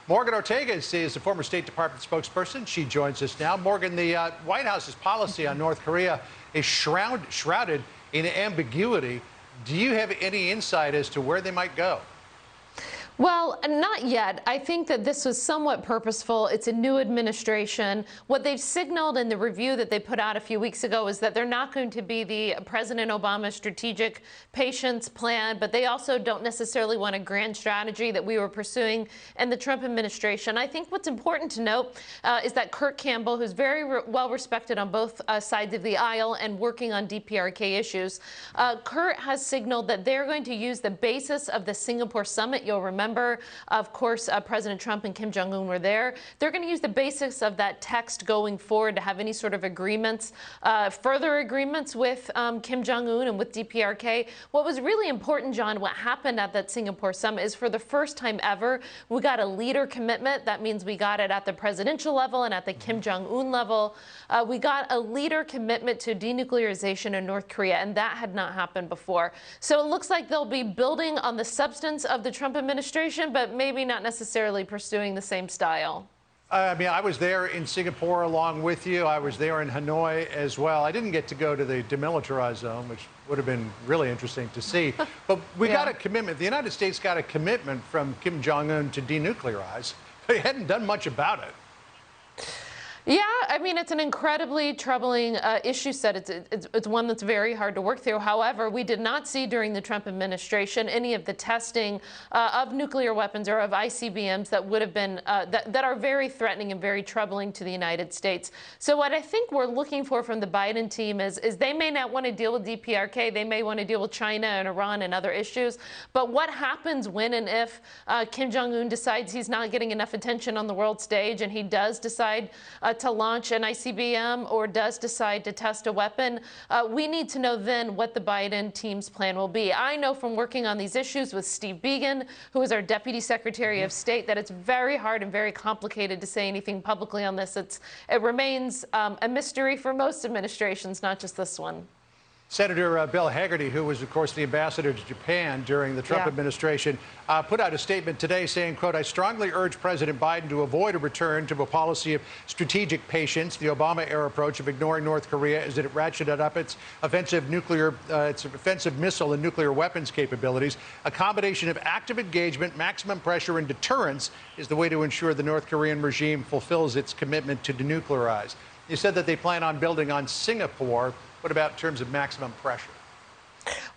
Morgan Ortagus is the former State Department spokesperson. She joins us now. Morgan, the White House's policy on North Korea is shrouded in ambiguity. Do you have any insight as to where they might go? Well, not yet. I think that this was somewhat purposeful. It's a new administration. What they've signaled in the review that they put out a few weeks ago is that they're not going to be the President Obama strategic patience plan, but they also don't necessarily want a grand strategy that we were pursuing in the Trump administration. I think what's important to note is that Kurt Campbell, who's very well respected on both sides of the aisle and working on DPRK issues, Kurt has signaled that they're going to use the basis of the Singapore summit. You'll remember, of course, President Trump and Kim Jong-un were there. They're going to use the basics of that text going forward to have any sort of agreements, further agreements with Kim Jong-un and with DPRK. What was really important, John, what happened at that Singapore summit is for the first time ever, we got a leader commitment. That means we got it at the presidential level and at the Kim Jong-un level. We got a leader commitment to denuclearization in North Korea, and that had not happened before. So it looks like they'll be building on the substance of the Trump administration, but maybe not necessarily pursuing the same style. I mean, I was there in Singapore along with you. I was there in Hanoi as well. I didn't get to go to the demilitarized zone, which would have been really interesting to see. But we got a commitment. The United States got a commitment from Kim Jong-un to denuclearize, but he hadn't done much about it. Yeah, I mean, it's an incredibly troubling issue set. It's one that's very hard to work through. However, we did not see during the Trump administration any of the testing of nuclear weapons or of ICBMs that would have been that are very threatening and very troubling to the United States. So what I think we're looking for from the Biden team is they may not want to deal with DPRK. They may want to deal with China and Iran and other issues. But what happens when and if Kim Jong-un decides he's not getting enough attention on the world stage and he does decide to launch an ICBM or does decide to test a weapon? We need to know then what the Biden team's plan will be. I know from working on these issues with Steve Biegun, who is our Deputy Secretary of State, that it's very hard and very complicated to say anything publicly on this. It remains a mystery for most administrations, not just this one. Senator Bill Hagerty, who was, of course, the ambassador to Japan during the Trump administration, put out a statement today saying, quote, "I strongly urge President Biden to avoid a return to a policy of strategic patience, the Obama-era approach of ignoring North Korea as it ratcheted up its offensive missile and nuclear weapons capabilities. A combination of active engagement, maximum pressure, and deterrence is the way to ensure the North Korean regime fulfills its commitment to denuclearize." You said that they plan on building on Singapore. What about in terms of maximum pressure?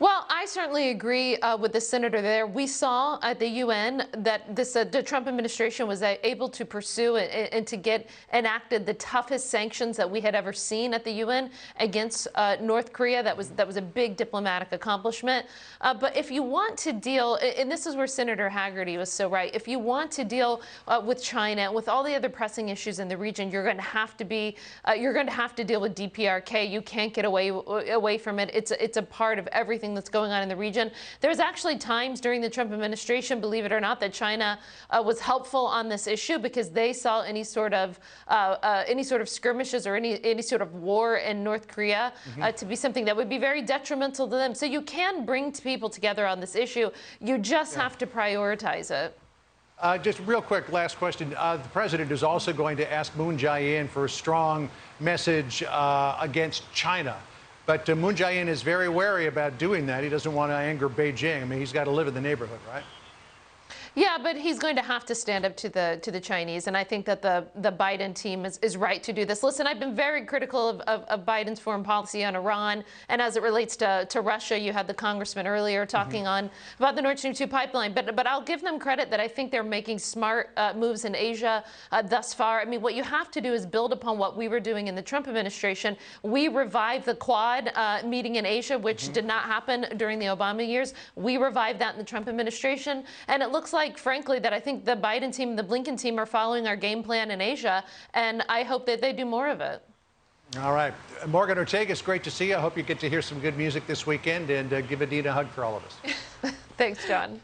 Well, I certainly agree with the senator there. We saw at the UN that the Trump administration was able to pursue and to get enacted the toughest sanctions that we had ever seen at the UN against North Korea. That was a big diplomatic accomplishment. But if you want to deal, and this is where Senator Hagerty was so right, if you want to deal with China, with all the other pressing issues in the region, you're going to have to deal with DPRK. You can't get away from it. It's a part of everything that's going on in the region. There's actually times during the Trump administration, believe it or not, that China was helpful on this issue because they saw any sort of skirmishes or any sort of war in North Korea to be something that would be very detrimental to them. So you can bring people together on this issue. You just have to prioritize it. Just real quick, last question. The president is also going to ask Moon Jae-in for a strong message against China. But Moon Jae-in is very wary about doing that. He doesn't want to anger Beijing. I mean, he's got to live in the neighborhood, right? Yeah, but he's going to have to stand up to the Chinese, and I think that the Biden team is right to do this. Listen, I've been very critical of Biden's foreign policy on Iran, and as it relates to Russia, you had the congressman earlier talking about the Nord Stream 2 pipeline, but I'll give them credit that I think they're making smart moves in Asia thus far. I mean, what you have to do is build upon what we were doing in the Trump administration. We revived the Quad meeting in Asia, which did not happen during the Obama years. We revived that in the Trump administration, and it looks like, frankly, that I think the Biden team and the Blinken team are following our game plan in Asia, and I hope that they do more of it. All right. Morgan Ortagus, great to see you. I hope you get to hear some good music this weekend, and give Adina a hug for all of us. Thanks, John.